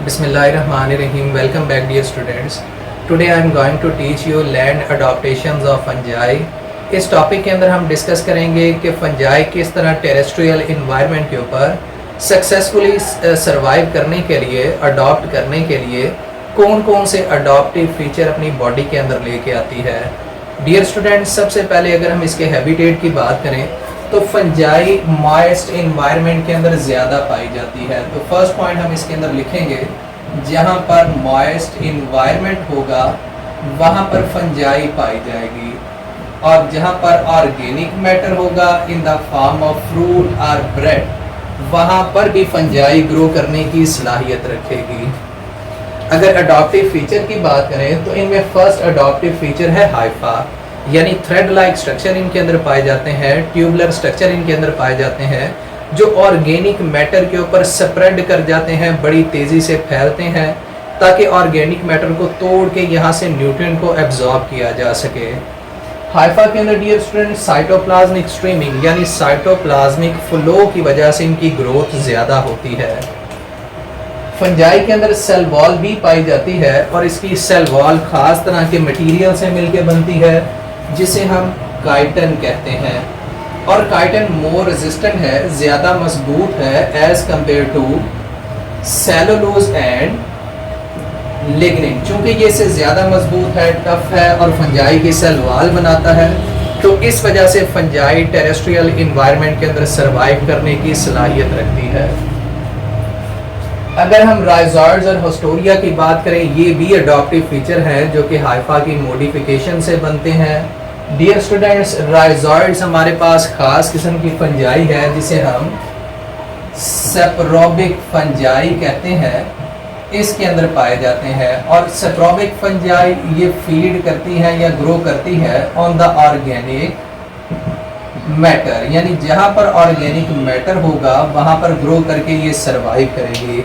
Bismillahirrahmanirrahim. Welcome back dear students. Today I am going to teach you land adaptations of fungi. इस topic के अंदर हम discuss करेंगे कि फंजाई किस तरह टेरेस्ट्रियल इन्वायरमेंट के ऊपर सक्सेसफुली सर्वाइव करने के लिए, अडॉप्ट करने के लिए कौन कौन से अडॉप्टिव फीचर अपनी बॉडी के अंदर लेके आती है। डियर स्टूडेंट्स, सबसे पहले अगर हम इसके हैबिटेट की बात करें तो फंजाई मॉइस्ट इन्वायरमेंट के अंदर ज़्यादा पाई जाती है। तो फर्स्ट पॉइंट हम इसके अंदर लिखेंगे, जहाँ पर मॉइस्ट इन्वायरमेंट होगा वहाँ पर फंजाई पाई जाएगी, और जहाँ पर ऑर्गेनिक मैटर होगा in the form of fruit और ब्रेड, वहाँ पर भी फंजाई ग्रो करने की सलाहियत रखेगी। अगर अडॉप्टिव फीचर की बात करें तो इनमें फर्स्ट अडॉप्टिव फीचर है हाइफा, यानी थ्रेड लाइक स्ट्रक्चर इनके अंदर पाए जाते हैं, ट्यूबुलर स्ट्रक्चर इनके अंदर पाए जाते हैं, जो ऑर्गेनिक मैटर के ऊपर स्प्रेड कर जाते हैं, बड़ी तेज़ी से फैलते हैं ताकि ऑर्गेनिक मैटर को तोड़ के यहाँ से न्यूट्रिएंट को एब्जॉर्ब किया जा सके। हाइफा के अंदर डियर स्टूडेंट साइटोप्लाज्मिक स्ट्रीमिंग यानी साइटोप्लाज्मिक फ्लो की वजह से इनकी ग्रोथ ज़्यादा होती है। फंजाई के अंदर सेल वॉल भी पाई जाती है, और इसकी सेल वॉल खास तरह के मटेरियल से मिलकर बनती है जिसे हम काइटन कहते हैं, और काइटन मोर रेजिस्टेंट है, ज़्यादा मजबूत है as compare to cellulose and lignin. चूँकि ये इससे ज़्यादा मजबूत है, टफ है और फंजाई की सेल वॉल बनाता है, तो इस वजह से फंजाई टेरेस्ट्रियल इन्वायरमेंट के अंदर सर्वाइव करने की सलाहियत रखती है। अगर हम राइजॉइड्स और होस्टोरिया की बात करें, ये भी अडॉप्टिव फीचर हैं जो कि हाइफा की मॉडिफिकेशन से बनते हैं। डियर स्टूडेंट्स, राइजॉइड्स हमारे पास खास किस्म की फंजाई है जिसे हम सेप्रोबिक फंजाई कहते हैं, इसके अंदर पाए जाते हैं, और सेप्रोबिक फंजाई ये फीड करती हैं या ग्रो करती है ऑन द ऑर्गेनिक मैटर, यानी जहाँ पर ऑर्गेनिक मैटर होगा वहाँ पर ग्रो करके ये सर्वाइव करेगी।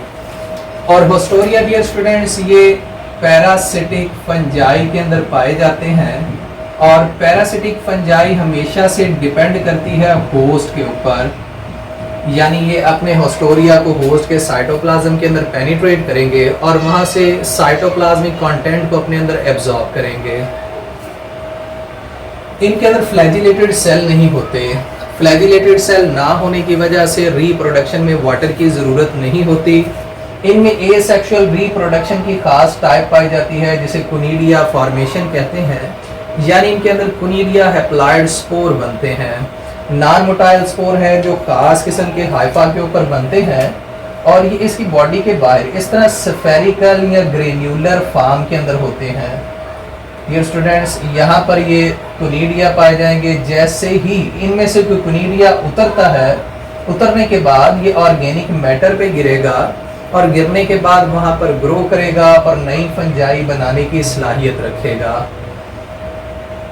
और होस्टोरिया डियर स्टूडेंट्स, ये पैरासिटिक फंजाई के अंदर पाए जाते हैं, और पैरासिटिक फंजाई हमेशा से डिपेंड करती है होस्ट के ऊपर, यानी ये अपने होस्टोरिया को होस्ट के साइटोप्लाज्म के अंदर पेनिट्रेट करेंगे और वहाँ से साइटोप्लाज्मिक कंटेंट को अपने अंदर एब्जॉर्ब करेंगे। इनके अंदर फ्लैजिलेटेड सेल नहीं होते। फ्लैजिलेटेड सेल ना होने की वजह से रिप्रोडक्शन में वाटर की ज़रूरत नहीं होती। इनमें एसेक्सुअल रिप्रोडक्शन की खास टाइप पाई जाती है जिसे कुनीडिया फॉर्मेशन कहते हैं, यानी इनके अंदर कुनीडिया हैप्लॉइड स्पोर बनते हैं। नॉन मोटाइल स्पोर है जो खास किस्म के हाइफा के ऊपर बनते हैं, और ये इसकी बॉडी के बाहर इस तरह स्फेरिकल या ग्रेन्यूलर फॉर्म के अंदर होते हैं। डियर स्टूडेंट्स, यहाँ पर ये कुनीडिया पाए जाएंगे। जैसे ही इनमें से कोई कुनीडिया उतरता है, उतरने के बाद ये ऑर्गेनिक मैटर पे गिरेगा, और गिरने के बाद वहाँ पर ग्रो करेगा और नई फंजाई बनाने की सलाहियत रखेगा।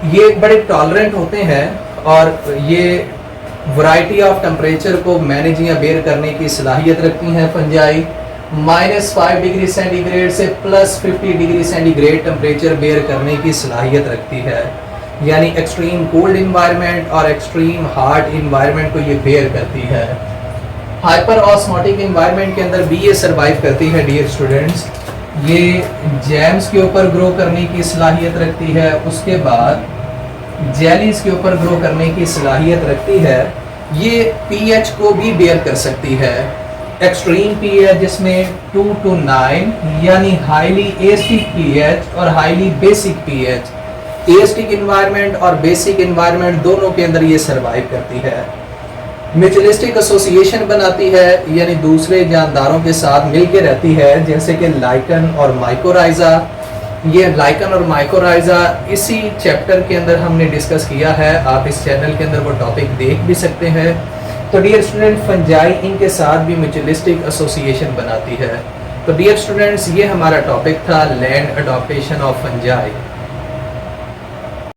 ये बड़े टॉलरेंट होते हैं, और ये वैरायटी ऑफ टेम्परेचर को मैनेज या बेयर करने की सलाहियत रखती हैं फंजाई। -5 डिग्री सेंटीग्रेड से +50 डिग्री सेंटीग्रेड टेम्परेचर बेयर करने की सलाहियत रखती है, यानी एक्सट्रीम कोल्ड इन्वायरमेंट और एक्सट्रीम हॉट इन्वायरमेंट को ये बेयर करती है। हाइपर ऑस्मोटिक इन्वायरमेंट के अंदर भी ये सर्वाइव करती है। डियर स्टूडेंट्स, ये जैम्स के ऊपर ग्रो करने की सलाहियत रखती है, उसके बाद जेलीज के ऊपर ग्रो करने की सलाहियत रखती है। ये पीएच को भी बेयर कर सकती है। एक्सट्रीम पीएच जिसमें 2 to 9, यानी हाईली एसिडिक पीएच और highly basic pH, acidic environment और बेसिक इन्वायरमेंट दोनों के अंदर ये सर्वाइव करती है। म्यूचुअलिस्टिक एसोसिएशन बनाती है, यानी दूसरे जानदारों के साथ मिलकर रहती है, जैसे कि लाइकन और माइकोराइजा। ये लाइकन और माइकोराइजा इसी चैप्टर के अंदर हमने डिस्कस किया है, आप इस चैनल के अंदर वो टॉपिक देख भी सकते हैं। तो डियर स्टूडेंट, फंजाई इनके साथ भी म्यूचुअलिस्टिक एसोसिएशन बनाती है। तो डियर स्टूडेंट्स, ये हमारा टॉपिक था लैंड अडॉप्टेशन ऑफ फंजाई।